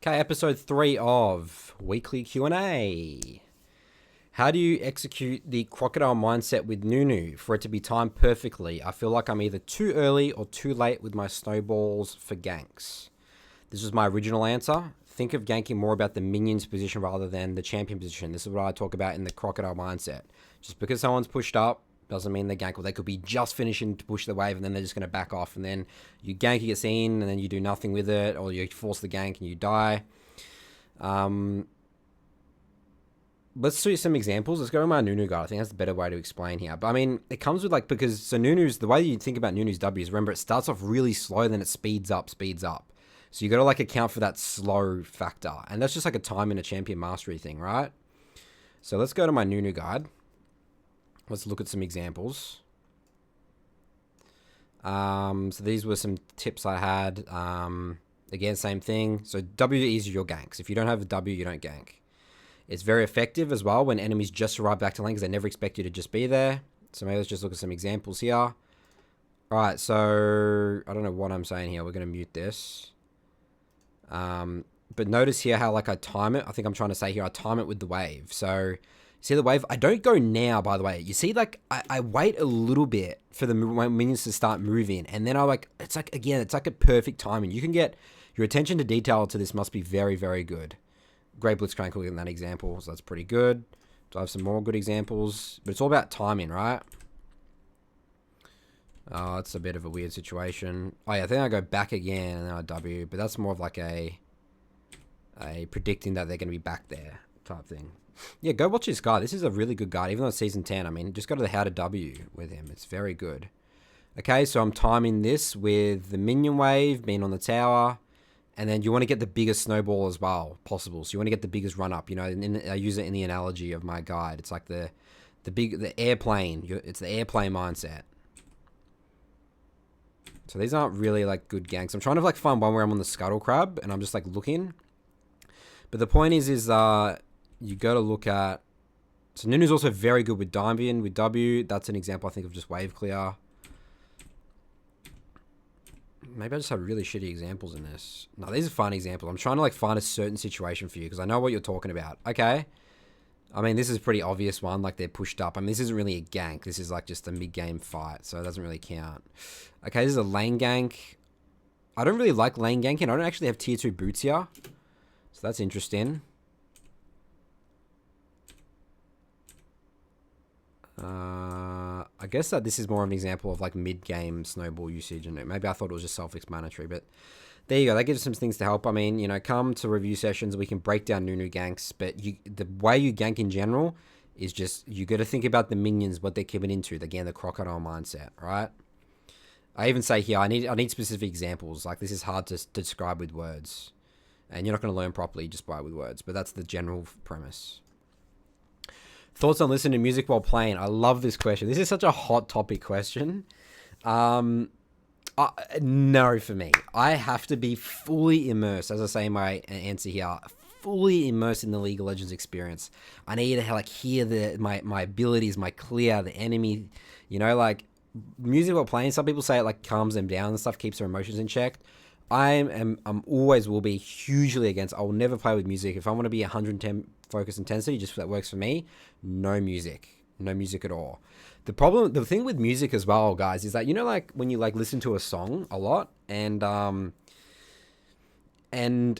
Okay, episode 3 of Weekly Q&A. How do you execute the Crocodile mindset with Nunu for it to be timed perfectly? I feel like I'm either too early or too late with my snowballs for ganks. This was my original answer. Think of ganking more about the minion's position rather than the champion position. This is what I talk about in the Crocodile mindset. Just because someone's pushed up doesn't mean they gank. Well, they could be just finishing to push the wave and then they're just going to back off. And then you gank, you get seen, and then you do nothing with it, or you force the gank and you die. Let's see some examples. Let's go to my Nunu guide. I think that's the better way to explain here. But I mean, it comes with so Nunu's, the way you think about Nunu's W is, remember, it starts off really slow, then it speeds up. So you got to account for that slow factor. And that's just a time in a champion mastery thing, right? So let's go to my Nunu guide. Let's look at some examples. So these were some tips I had. Again, same thing. So W is your ganks. If you don't have a W, you don't gank. It's very effective as well when enemies just arrive back to lane because they never expect you to just be there. So maybe let's just look at some examples here. All right, so I don't know what I'm saying here. We're going to mute this. But notice here how I time it. I think I'm trying to say here, I time it with the wave. So see the wave? I don't go now, by the way. You see, I wait a little bit for the minions to start moving. And then it's like a perfect timing. You can get your attention to detail to this must be very, very good. Great Blitzcrank in that example, so that's pretty good. Do I have some more good examples? But it's all about timing, right? Oh, it's a bit of a weird situation. Oh yeah, I think I go back again and then I W, but that's more of a predicting that they're going to be back there type thing. Yeah, go watch this guide. This is a really good guide, even though it's season 10. I mean, just go to the how to W with him. It's very good. Okay, so I'm timing this with the minion wave being on the tower. And then you want to get the biggest snowball as well possible. So you want to get the biggest run up. You know, I use it in the analogy of my guide. It's like the airplane. It's the airplane mindset. So these aren't really good ganks. I'm trying to find one where I'm on the scuttle crab and I'm just looking. But the point is you got to look at. So Nunu's also very good with Diambian with W. That's an example I think of just wave clear. Maybe I just have really shitty examples in this. No, these are fun examples. I'm trying to find a certain situation for you because I know what you're talking about. Okay. I mean, this is a pretty obvious one. They're pushed up. I mean, this isn't really a gank. This is just a mid-game fight, so it doesn't really count. Okay, this is a lane gank. I don't really like lane ganking. I don't actually have tier 2 boots here. So that's interesting. I guess that this is more of an example of mid-game snowball usage, and maybe I thought it was just self-explanatory, but there you go. That gives some things to help. I mean, come to review sessions, we can break down Nunu ganks, but the way you gank in general is just, you got to think about the minions, what they're keeping into, again, the Crocodile mindset, right? I even say here, I need specific examples. This is hard to describe with words, and you're not going to learn properly just by with words, but that's the general premise. Thoughts on listening to music while playing? I love this question. This is such a hot topic question. No for me. I have to be fully immersed, as I say in my answer here, fully immersed in the League of Legends experience. I need to hear my abilities, my clear, the enemy, music while playing. Some people say it calms them down and stuff, keeps their emotions in check. I'm always will be hugely against. I will never play with music. If I want to be 110 focus intensity, just that works for me. No music at all. The thing with music as well, guys, is that when you listen to a song a lot and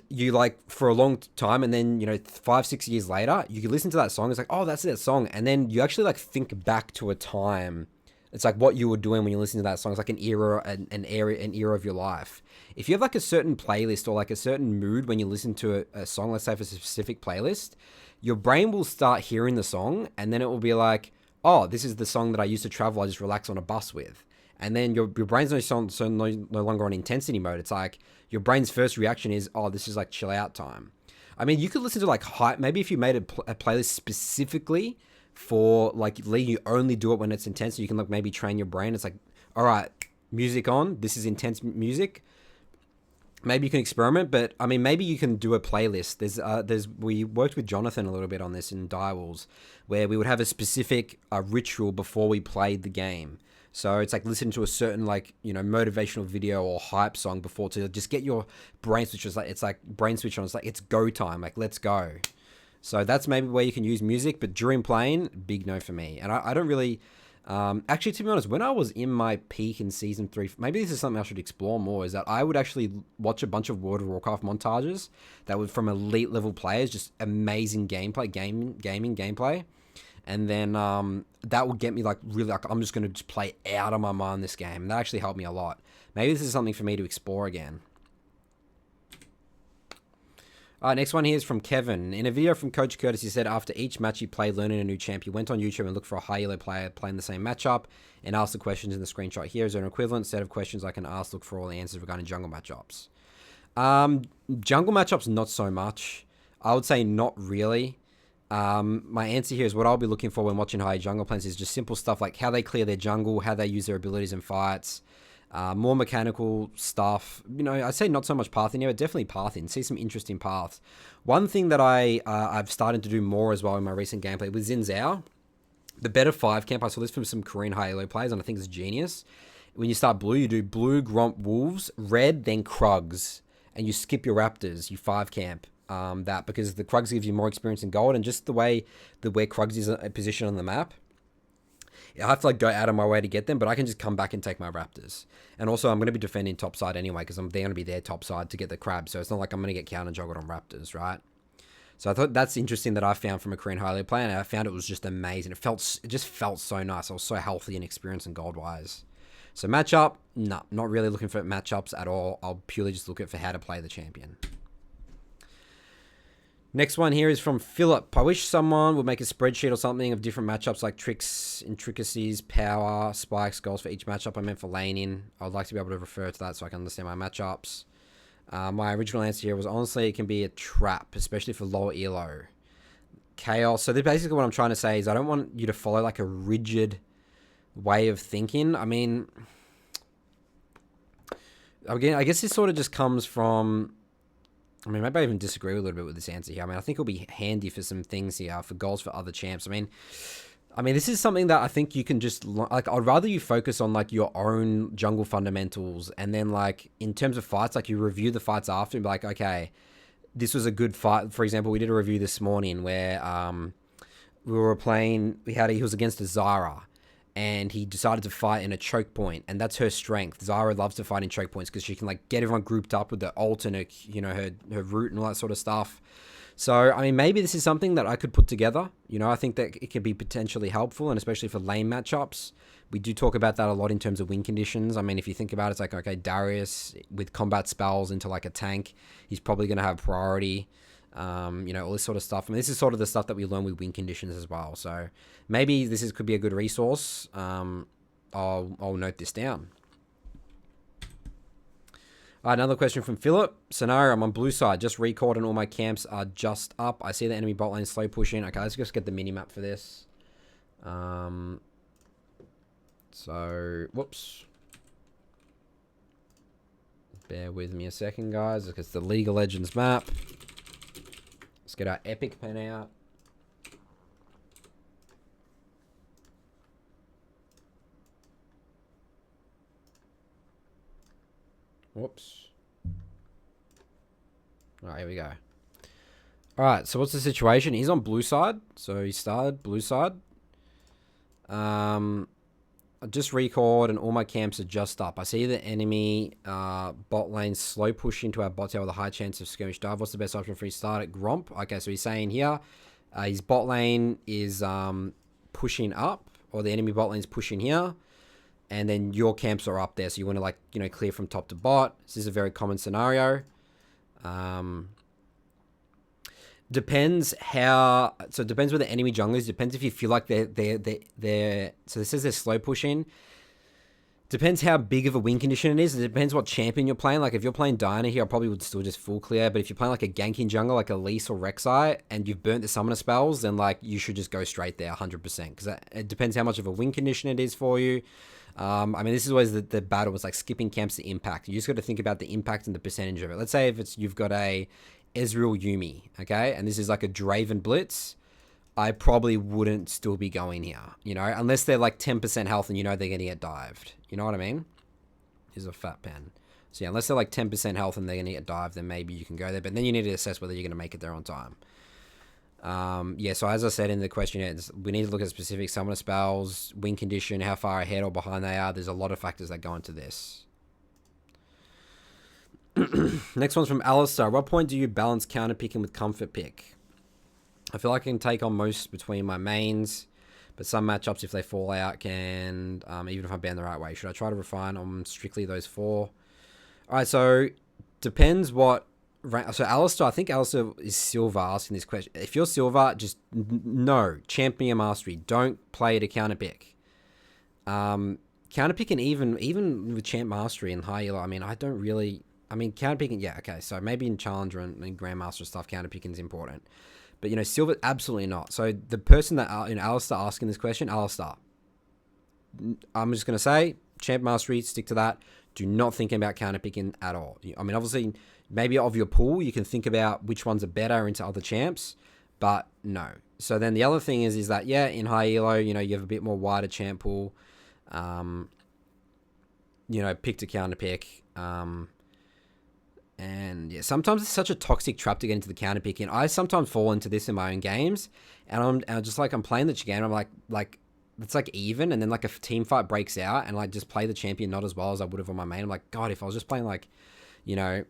you for a long time, and then 5-6 years later you can listen to that song. It's oh, that's that song, and then you actually think back to a time. It's what you were doing when you listen to that song. It's an era of your life. If you have a certain playlist or a certain mood when you listen to a song, let's say for a specific playlist, your brain will start hearing the song, and then it will be oh, this is the song that I used to travel. I just relax on a bus with. And then your brain's no longer on intensity mode. It's your brain's first reaction is, oh, this is chill out time. I mean, you could listen to hype. Maybe if you made a playlist specifically for League, you only do it when it's intense. So you can maybe train your brain. It's all right, music on. This is intense music. Maybe you can experiment, but I mean, maybe you can do a playlist. We worked with Jonathan a little bit on this in Direwolves, where we would have a specific ritual before we played the game. So it's like listening to a certain like, you know, motivational video or hype song before to just get your brain switch. It's like brain switch on. It's like, it's go time. Like, let's go. So that's maybe where you can use music, but during playing, big no for me. And I don't really, actually, to be honest, when I was in my peak in season 3, maybe this is something I should explore more, is that I would actually watch a bunch of World of Warcraft montages that were from elite level players, just amazing gameplay, gaming gameplay. And then that would get me like really, like, I'm just going to just play out of my mind this game. And that actually helped me a lot. Maybe this is something for me to explore again. All right, next one here is from Kevin. In a video from Coach Curtis, he said after each match he played learning a new champ, he went on YouTube and looked for a high elo player playing the same matchup and asked the questions in the screenshot here. Is there an equivalent set of questions I can ask, look for all the answers regarding jungle matchups? Jungle matchups, not so much. I would say not really. My answer here is what I'll be looking for when watching high jungle plans is just simple stuff like how they clear their jungle, how they use their abilities in fights, more mechanical stuff. You know, I'd say not so much pathing here, but definitely pathing. See some interesting paths. One thing that I've started to do more as well in my recent gameplay with Xin Zhao, the better 5 camp, I saw this from some Korean high elo players, and I think it's genius. When you start blue, you do blue, Gromp, Wolves, red, then Krugs, and you skip your Raptors, you 5 camp. That because the Krugs gives you more experience in gold, and just the way where Krugs is a position on the map, I have to like go out of my way to get them, but I can just come back and take my Raptors. And also I'm going to be defending top side anyway, because they're going to be their top side to get the crab, so it's not like I'm going to get counter juggled on Raptors, right? So I thought that's interesting that I found from a Korean high level player, and I found it was just amazing. It just felt so nice. I was so healthy and experienced and gold wise. So matchup, no, not really looking for matchups at all. I'll purely just look at for how to play the champion. Next one here is from Philip. I wish someone would make a spreadsheet or something of different matchups like tricks, intricacies, power, spikes, goals for each matchup I meant for laning. I'd like to be able to refer to that so I can understand my matchups. My original answer here was honestly it can be a trap, especially for lower elo. Chaos. So basically what I'm trying to say is I don't want you to follow like a rigid way of thinking. I mean, again, I guess this sort of just comes from... I mean, maybe I even disagree a little bit with this answer here. I mean, I think it'll be handy for some things here, for goals for other champs. I mean, this is something that I think you can just, like, I'd rather you focus on, like, your own jungle fundamentals. And then, like, in terms of fights, like, you review the fights after and be like, okay, this was a good fight. For example, we did a review this morning where we were playing, he was against a Zara. And he decided to fight in a choke point, and that's her strength. Zara loves to fight in choke points because she can like get everyone grouped up with the ult and her, you know, her root and all that sort of stuff. So, I mean, maybe this is something that I could put together. You know, I think that it could be potentially helpful, and especially for lane matchups. We do talk about that a lot in terms of win conditions. I mean, if you think about it, it's like, okay, Darius with combat spells into like a tank, he's probably going to have priority. You know, all this sort of stuff. I mean, this is sort of the stuff that we learn with win conditions as well. So maybe could be a good resource. I'll note this down. Another question from Philip. Scenario, I'm on blue side. Just recalled and all my camps are just up. I see the enemy bot lane slow pushing. Okay, let's just get the mini map for this. So, whoops. Bear with me a second, guys. It's the League of Legends map. Let's get our epic pen out. Whoops. Alright, here we go. Alright, so what's the situation? He's on blue side. So he started blue side. I just recalled and all my camps are just up. I see the enemy bot lane slow push into our bot tower with a high chance of skirmish dive. What's the best option for his start at Gromp? Okay, so he's saying here his bot lane is pushing up, or the enemy bot lane is pushing here, and then your camps are up there. So you want to, like, you know, clear from top to bot. This is a very common scenario. Depends how, so it depends where the enemy junglers, depends if you feel like they're so this says they're slow pushing. Depends how big of a win condition it is. It depends what champion you're playing. Like if you're playing Diana here, I probably would still just full clear. But if you're playing like a ganking jungle, like Elise or Rek'Sai, and you've burnt the summoner spells, then like you should just go straight there 100%. Because it depends how much of a win condition it is for you. I mean, this is always the battle was like skipping camps to impact. You just got to think about the impact and the percentage of it. Let's say if you've got a Ezreal Yumi, okay? And this is like a Draven Blitz. I probably wouldn't still be going here, you know, unless they're like 10% health and you know they're going to get dived. You know what I mean? Here's a fat pen. So yeah, unless they're like 10% health and they're going to get dived, then maybe you can go there. But then you need to assess whether you're going to make it there on time. Yeah, so as I said in the questionnaire, we need to look at specific summoner spells, win condition, how far ahead or behind they are. There's a lot of factors that go into this. Next one's from Alistair. At what point do you balance counter picking with comfort pick? I feel like I can take on most between my mains, but some matchups, if they fall out, can, even if I'm banned the right way. Should I try to refine on strictly those 4? All right, so depends what... So Alistair, I think Alistair is silver asking this question. If you're silver, just no. Champion your mastery. Don't play to counter pick. Counter picking even with champ mastery and high elo, I mean, I don't really... I mean, counter picking, yeah, okay. So maybe in Challenger and Grandmaster stuff, counter picking is important. But, you know, silver, absolutely not. So the person that, Alistair asking this question, Alistair, I'm just going to say, champ mastery, stick to that. Do not think about counter picking at all. I mean, obviously, maybe of your pool, you can think about which ones are better into other champs, but no. So then the other thing is that, yeah, in high elo, you know, you have a bit more wider champ pool. You know, pick to counter pick. And yeah, sometimes it's such a toxic trap to get into the counter picking. I sometimes fall into this in my own games, and I'm just like, I'm playing the game, I'm like it's like even, and then like a team fight breaks out, and like just play the champion not as well as I would have on my main. I'm like, God, if I was just playing like, you know,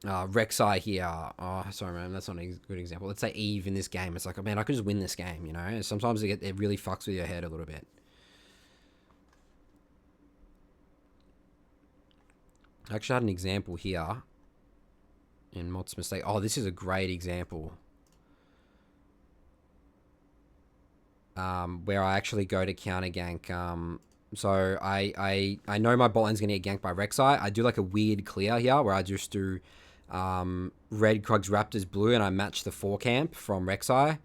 Rek'Sai here. Oh, sorry, man, that's not a good example. Let's say Eve in this game. It's like, oh man, I could just win this game, you know. And sometimes it really fucks with your head a little bit. I actually had an example here in Mott's mistake. Oh, this is a great example. Where I actually go to counter gank. So I know my bot lane's going to get ganked by Rek'Sai. I do like a weird clear here where I just do red Krugs Raptors blue and I match the 4 camp from Rek'Sai.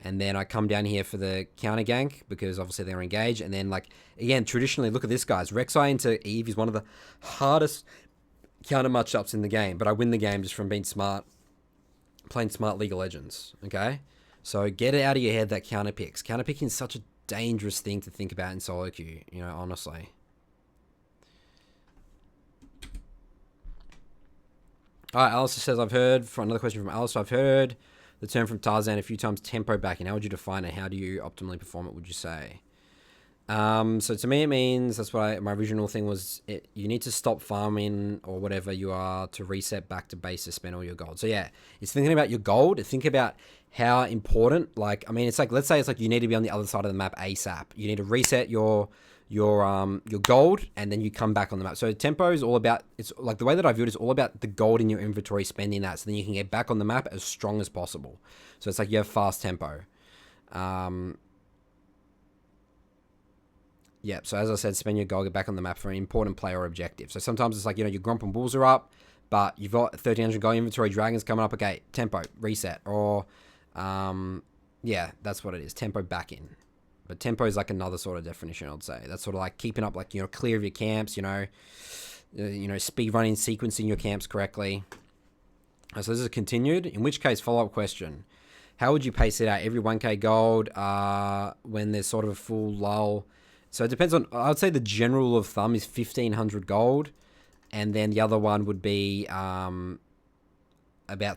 And then I come down here for the counter gank because obviously they're engaged. And then, like, again, traditionally, look at this, guys. Rek'Sai into Eve is one of the hardest counter matchups in the game. But I win the game just from being smart, playing smart League of Legends. Okay? So get it out of your head that counter picks. Counter picking is such a dangerous thing to think about in solo queue, you know, honestly. All right, Alistair says, I've heard, for another question from Alistair, I've heard the term from Tarzan a few times, tempo backing. How would you define it? How do you optimally perform it, would you say? So to me, it means, that's what my original thing was, you need to stop farming or whatever you are to reset back to base to spend all your gold. So yeah, it's thinking about your gold. Think about how important, like, I mean, it's like, let's say it's like you need to be on the other side of the map ASAP. You need to reset your gold, and then you come back on the map. So tempo is all about, it's like the way that I view it is all about the gold in your inventory, spending that, so then you can get back on the map as strong as possible. So it's like you have fast tempo. Yeah, so as I said, spend your gold, get back on the map for an important play or objective. So sometimes it's like, you know, your Grump and Bulls are up, but you've got 1300 gold inventory, Dragons coming up, okay, tempo, reset. Or, yeah, that's what it is, tempo back in. But tempo is like another sort of definition, I'd say. That's sort of like keeping up, like, you know, clear of your camps, you know, speed running, sequencing your camps correctly. So this is continued, in which case, follow-up question. How would you pace it out? Every 1k gold when there's sort of a full lull? So it depends on, I would say the general rule of thumb is 1500 gold. And then the other one would be about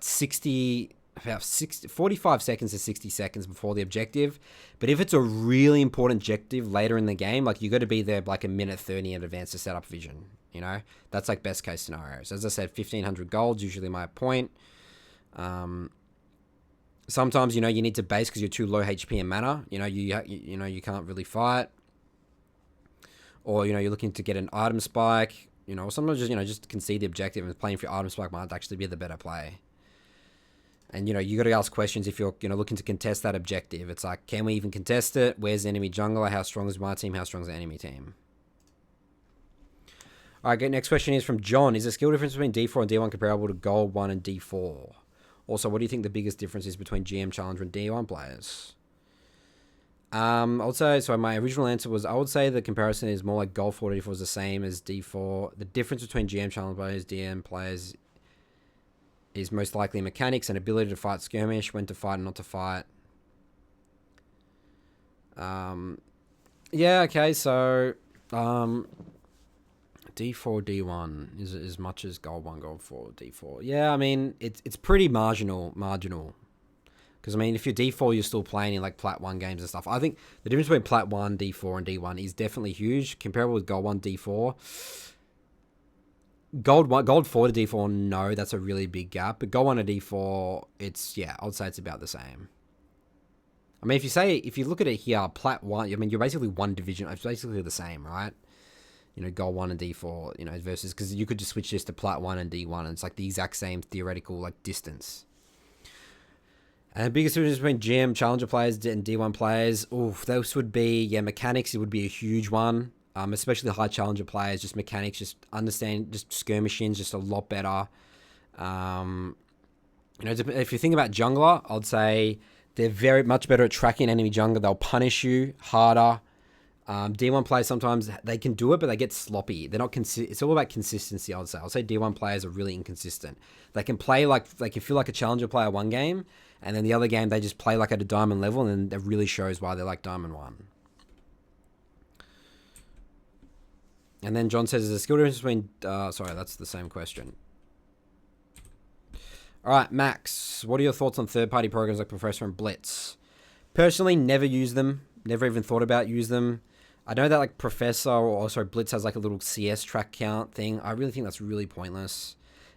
45 seconds to 60 seconds before the objective. But if it's a really important objective later in the game, like, you got to be there like a minute 30 in advance to set up vision, you know? That's like best case scenarios. As I said, 1500 gold's usually my point. Sometimes, you know, you need to base because you're too low HP and mana. You know, you can't really fight. Or, you know, you're looking to get an item spike. You know, sometimes just, you know, just concede the objective and playing for your item spike might actually be the better play. And, you know, you got to ask questions if you're, you know, looking to contest that objective. It's like, can we even contest it? Where's the enemy jungler? How strong is my team? How strong is the enemy team? All right, next question is from John. Is the skill difference between D4 and D1 comparable to Gold 1 and D4? Also, what do you think the biggest difference is between GM, Challenger, and D1 players? I would say, so my original answer was, I would say the comparison is more like Gold 4 to D4 is the same as D4. The difference between GM, Challenger players, DM players is most likely mechanics and ability to fight skirmish, when to fight and not to fight. Yeah, okay, so D4, D1 is as much as gold 1, gold 4, D4. Yeah, I mean, it's pretty marginal. Because, I mean, if you're D4, you're still playing in, like, Plat 1 games and stuff. I think the difference between Plat 1, D4, and D1 is definitely huge. Comparable with Gold 1, D4. Gold 4 to D4, no, that's a really big gap. But Gold 1 to D4, I would say it's about the same. I mean, if you look at it here, Plat 1, I mean, you're basically one division. It's basically the same, right? You know, Gold 1 and D4, you know, versus, because you could just switch this to Plat 1 and D1, and it's like the exact same theoretical, like, distance. And the biggest difference between GM, Challenger players, and D1 players, those would be, mechanics, it would be a huge one. Especially the high Challenger players, just mechanics, just understand, just skirmishing, just a lot better. If you think about jungler, I'd say they're very much better at tracking enemy jungler. They'll punish you harder. D1 players, sometimes they can do it, but they get sloppy. They're not It's all about consistency, I'd say. I'll say D1 players are really inconsistent. They can play they can feel like a Challenger player one game, and then the other game they just play like at a diamond level, and then that really shows why they're like diamond 1. And then John says, there's a skill difference between... sorry, that's the same question. All right, Max, what are your thoughts on third-party programs like Porofessor and Blitz? Personally, never use them. Never even thought about use them. I know that like Blitz has like a little CS track count thing. I really think that's really pointless.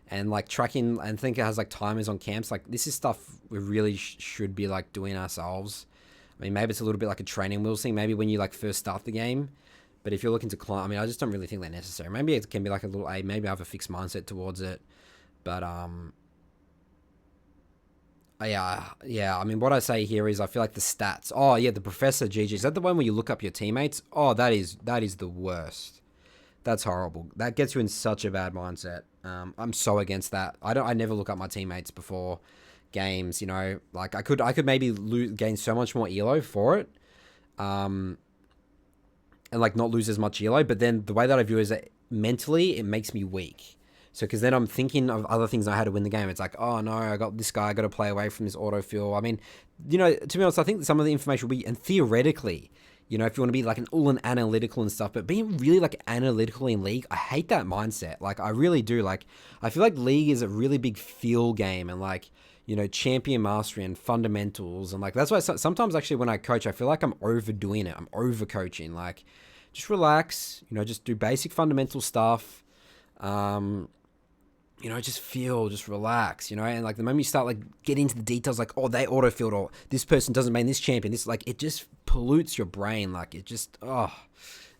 And like tracking, and think it has like timers on camps. Like this is stuff we really should be like doing ourselves. I mean, maybe it's a little bit like a training wheels thing. Maybe when you like first start the game. But if you're looking to climb, I mean, I just don't really think they're necessary. Maybe it can be like a little maybe I have a fixed mindset towards it. But yeah. I mean, what I say here is I feel like the stats. Oh yeah, the Professor GG. Is that the one where you look up your teammates? Oh, that is the worst. That's horrible. That gets you in such a bad mindset. I'm so against that. I never look up my teammates before games. You know, like I could maybe gain so much more elo for it. And like not lose as much elo. But then the way that I view it is that mentally it makes me weak. So, because then I'm thinking of other things I had to win the game. It's like, oh no, I got this guy, I got to play away from this autofill. I mean, you know, to be honest, I think some of the information will be, and theoretically, you know, if you want to be like all an analytical and stuff, but being really like analytical in League, I hate that mindset. Like, I really do. Like, I feel like League is a really big feel game and like, you know, champion mastery and fundamentals. And like, that's why sometimes actually when I coach, I feel like I'm overdoing it. I'm over coaching. Like, just relax, you know, just do basic fundamental stuff. You know, just relax, you know, and like the moment you start like getting into the details, like, oh, they autofilled, or this person doesn't main this champion, this, like, it just pollutes your brain. Like, it just,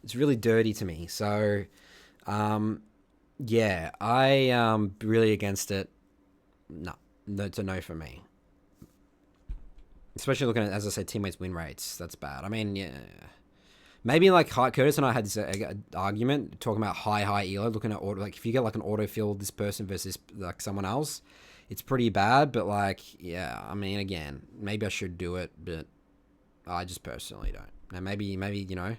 it's really dirty to me. So, yeah, I am really against it. No, it's a no for me. Especially looking at, as I said, teammates' win rates. That's bad. I mean, yeah. Maybe like Curtis and I had this argument talking about high elo, looking at auto, like if you get like an autofill this person versus like someone else, it's pretty bad. But like, yeah, I mean, again, maybe I should do it, but I just personally don't. Now maybe you know,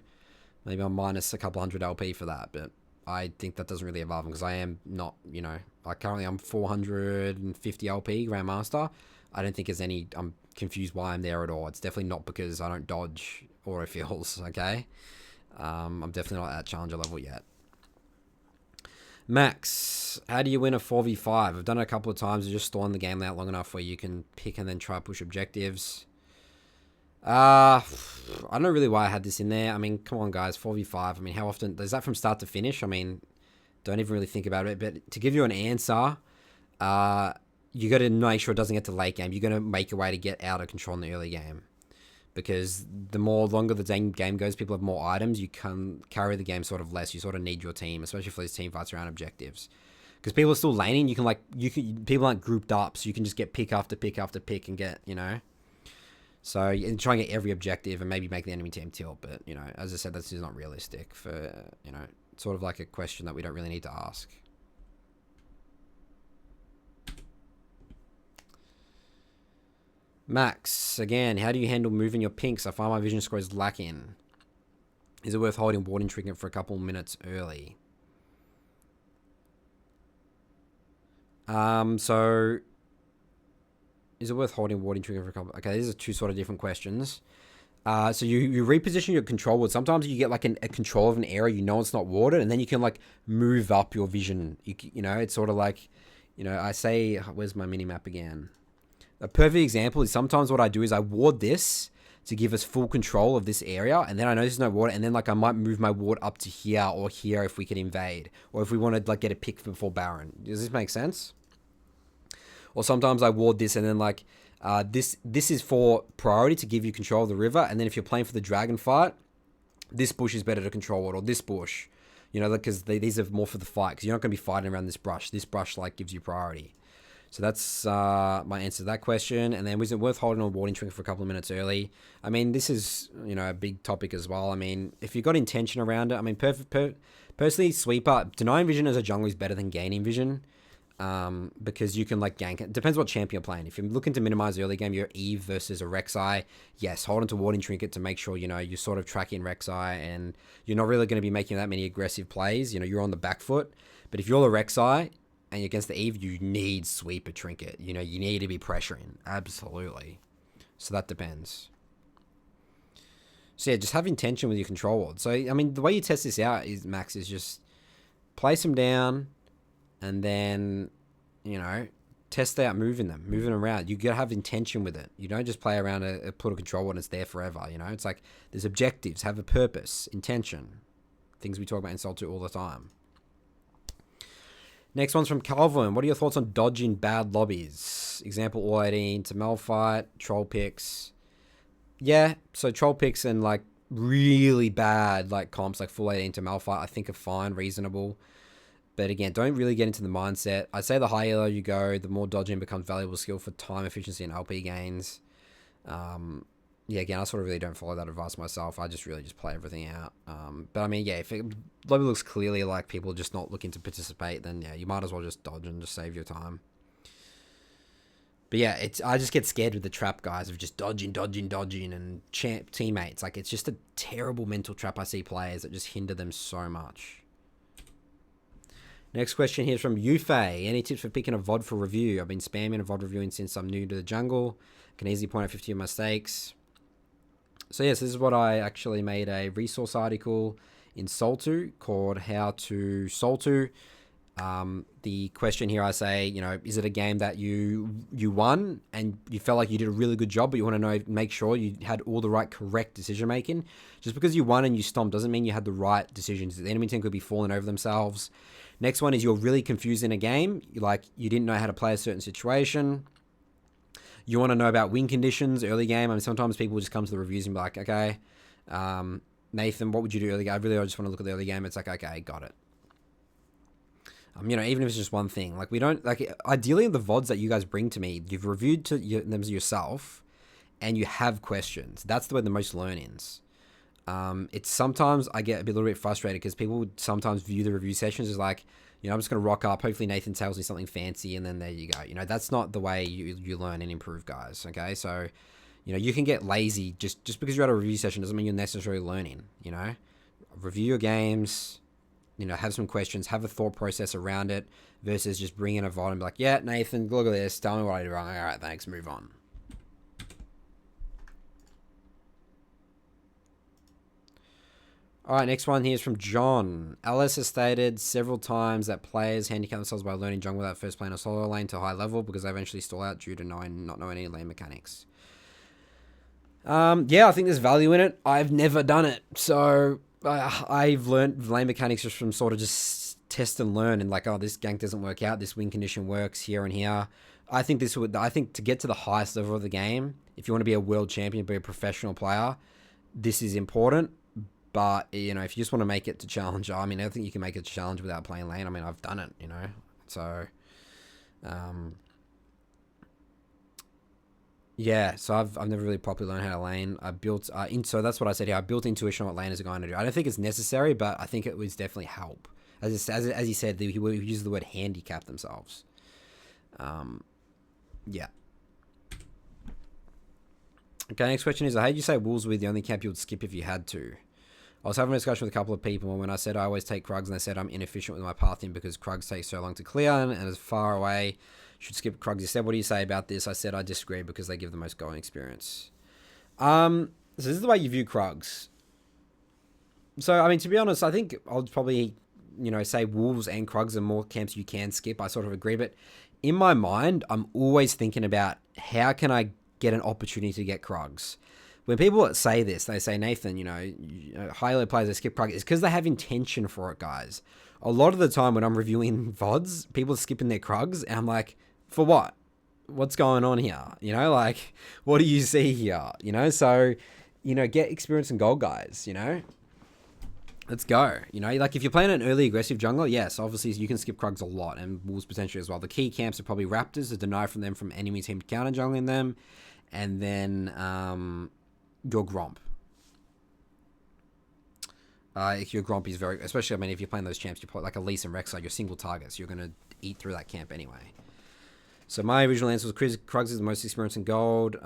maybe I'm minus a couple hundred LP for that, but I think that doesn't really evolve because I am not, you know, like currently I'm 450 LP Grandmaster. I don't think there's any. I'm confused why I'm there at all. It's definitely not because I don't dodge autofills, okay? I'm definitely not at Challenger level yet. Max, how do you win a 4v5? I've done it a couple of times. Just stalling the game out long enough where you can pick and then try push objectives. I don't know really why I had this in there. I mean, come on, guys, 4v5. I mean, how often? Is that from start to finish? I mean, don't even really think about it. But to give you an answer, you got to make sure it doesn't get to late game. You're going to make a way to get out of control in the early game. Because the longer the game goes, people have more items, you can carry the game sort of less. You sort of need your team, especially for these team fights around objectives. Because people are still laning, people aren't grouped up, so you can just get pick after pick after pick and get, you know. So you try and get every objective and maybe make the enemy team tilt. But, you know, as I said, this is not realistic for, you know, sort of like a question that we don't really need to ask. Max, again, how do you handle moving your pinks? I find my vision score is lacking. Is it worth holding Warden Trinket for a couple minutes early? So Is it worth holding warding trigger for a couple? Okay, these are two sort of different questions. So you reposition your control ward. Sometimes you get like a control of an area, you know it's not warded, and then you can like move up your vision. You know, it's sort of like, you know, I say, where's my mini map again? A perfect example is sometimes what I do is I ward this to give us full control of this area, and then I know there's no ward, and then like I might move my ward up to here or here if we can invade, or if we want to like get a pick before Baron. Does this make sense? Or sometimes I ward this, and then like this is for priority to give you control of the river, and then if you're playing for the dragon fight, this bush is better to control it, or this bush, you know, because these are more for the fight, because you're not going to be fighting around this brush. This brush like gives you priority. So that's my answer to that question. And then was it worth holding on warding trinket for a couple of minutes early? I mean, this is, you know, a big topic as well. I mean, if you've got intention around it, I mean, personally, sweeper, denying vision as a jungle is better than gaining vision. Because you can like gank it. Depends what champion you're playing. If you're looking to minimize the early game, you're Eve versus a Rek'Sai. Yes, hold on to warding trinket to make sure, you know, you're sort of tracking Rek'Sai and you're not really going to be making that many aggressive plays. You know, you're on the back foot. But if you're the Rek'Sai and you're against the Eve, you need sweeper trinket. You know, you need to be pressuring. Absolutely. So that depends. So yeah, just have intention with your control ward. So, I mean, the way you test this out is, Max, is just place them down, and then, you know, test out moving them around. You gotta have intention with it. You don't just play around put a control and it's there forever. You know, it's like there's objectives, have a purpose, intention, things we talk about in Saltu all the time. Next one's from Calvin. What are your thoughts on dodging bad lobbies? Example, all 18 to Malphite, troll picks. Yeah, so troll picks and like really bad like comps like full 18 to Malphite, I think are fine, reasonable. But again, don't really get into the mindset. I'd say the higher you go, the more dodging becomes valuable skill for time efficiency and LP gains. Yeah, again, I sort of really don't follow that advice myself. I just really just play everything out. But I mean, yeah, if lobby looks clearly like people just not looking to participate, then yeah, you might as well just dodge and just save your time. But yeah, I just get scared with the trap guys of just dodging, and teammates. Like, it's just a terrible mental trap I see players that just hinder them so much. Next question here is from Yufei. Any tips for picking a VOD for review? I've been spamming a VOD reviewing since I'm new to the jungle. Can easily point out 50 of my mistakes. So yes, this is what I actually made a resource article in Saltu called How to Saltu. The question here I say, you know, is it a game that you won and you felt like you did a really good job, but you want to make sure you had all the right correct decision making? Just because you won and you stomped doesn't mean you had the right decisions. The enemy team could be falling over themselves. Next one is you're really confused in a game. You didn't know how to play a certain situation. You want to know about win conditions early game. I mean, sometimes people just come to the reviews and be like, okay, Nathan, what would you do early game? I just want to look at the early game. It's like, okay, got it. You know, even if it's just one thing, like we don't like. Ideally, the VODs that you guys bring to me, you've reviewed them yourself, and you have questions. That's the way the most learnings. It's sometimes I get a little bit frustrated because people would sometimes view the review sessions as like, you know, I'm just going to rock up. Hopefully Nathan tells me something fancy and then there you go. You know, that's not the way you learn and improve, guys. Okay. So, you know, you can get lazy just because you're at a review session doesn't mean you're necessarily learning, you know, review your games, you know, have some questions, have a thought process around it versus just bringing a VOD and be like, yeah, Nathan, look at this. Tell me what I did wrong. All right. Thanks. Move on. All right, next one here is from John. LS has stated several times that players handicap themselves by learning jungle without first playing a solo lane to a high level because they eventually stall out due to not knowing any lane mechanics. Yeah, I think there's value in it. I've never done it. So I've learned lane mechanics just from sort of just test and learn and like, oh, this gank doesn't work out. This win condition works here and here. I think to get to the highest level of the game, if you want to be a world champion, be a professional player, this is important. But, you know, if you just want to make it to challenger, I mean, I think you can make it to challenge without playing lane. I mean, I've done it, you know. So, yeah. So I've never really properly learned how to lane. I built so that's what I said here. I built intuition on what laners are going to do. I don't think it's necessary, but I think it would definitely help. As he said, he used the word handicap themselves. Yeah. Okay, next question is, how did you say Wolves were the only camp you would skip if you had to? I was having a discussion with a couple of people, and when I said I always take Krugs, and they said I'm inefficient with my pathing because Krugs take so long to clear and as far away, should skip Krugs instead. What do you say about this? I said I disagree because they give the most going experience. So this is the way you view Krugs. So, I mean, to be honest, I think I'll probably, say Wolves and Krugs are more camps you can skip. I sort of agree, but in my mind, I'm always thinking about how can I get an opportunity to get Krugs. When people say this, they say, Nathan, high-level players that skip Krugs, it's because they have intention for it, guys. A lot of the time when I'm reviewing VODs, people are skipping their Krugs, and I'm like, for what? What's going on here? What do you see here? So, get experience and gold, guys, Let's go. If you're playing an early aggressive jungler, yes, obviously you can skip Krugs a lot, and Wolves potentially as well. The key camps are probably Raptors to deny from them from enemy team counter jungling them, and then your Gromp. If your Gromp is very, especially, I mean, if you're playing those champs, you play like Elise and Rek'Sai, you're single targets. You're going to eat through that camp anyway. So my original answer was Krugs is the most experience in gold.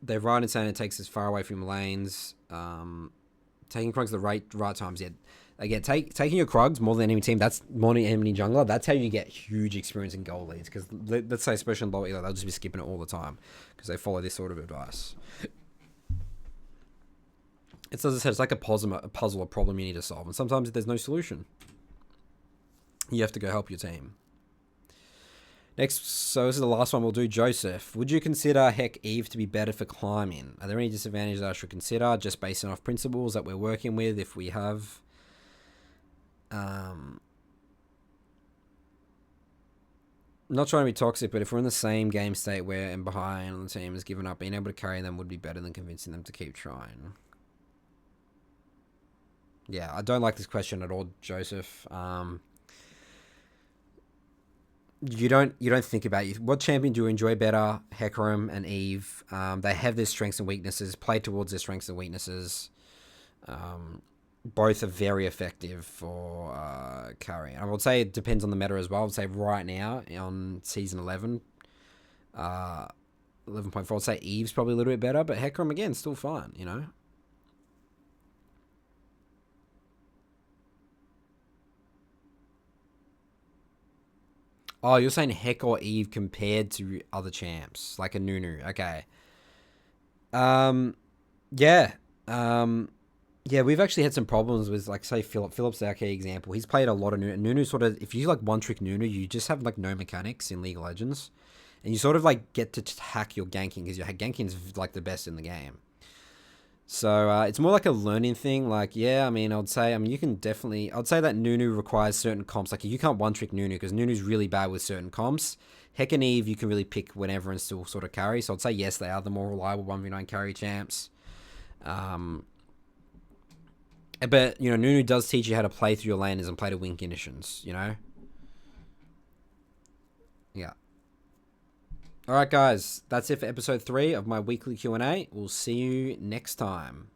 They're right in saying it takes us far away from lanes. Taking Krugs the right times, yeah. Again, taking your Krugs more than enemy team, that's more than enemy jungler. That's how you get huge experience in gold leads. Because let's say, especially in low elo, they'll just be skipping it all the time because they follow this sort of advice. It's, as I said, it's like a puzzle, a problem you need to solve, and sometimes there's no solution. You have to go help your team. Next, so this is the last one we'll do. Joseph, would you consider Eve to be better for climbing? Are there any disadvantages I should consider, just based off principles that we're working with? If we have, not trying to be toxic, but if we're in the same game state where and behind on the team has given up, being able to carry them would be better than convincing them to keep trying. Yeah, I don't like this question at all, Joseph. You don't think about it. What champion do you enjoy better? Hecarim and Eve. They have their strengths and weaknesses. Play towards their strengths and weaknesses. Both are very effective for carrying. I would say it depends on the meta as well. I would say right now on season 11, 11.4, I'd say Eve's probably a little bit better, but Hecarim again still fine. Oh, you're saying Heck or Eve compared to other champs, like a Nunu. Okay. Yeah. Yeah, we've actually had some problems with, like, say, Philip. Philip's our key example. He's played a lot of Nunu. Nunu sort of, if you like one-trick Nunu, you just have, like, no mechanics in League of Legends. And you sort of, like, get to hack your ganking, because your ganking is, like, the best in the game. So it's more like a learning thing. Like, yeah, I mean, I'd say that Nunu requires certain comps. Like, you can't one-trick Nunu because Nunu's really bad with certain comps. Heck and Eve, you can really pick whenever and still sort of carry. So I'd say, yes, they are the more reliable 1v9 carry champs. But, Nunu does teach you how to play through your laners and play to win conditions, Yeah. All right, guys, that's it for episode 3 of my weekly Q&A. We'll see you next time.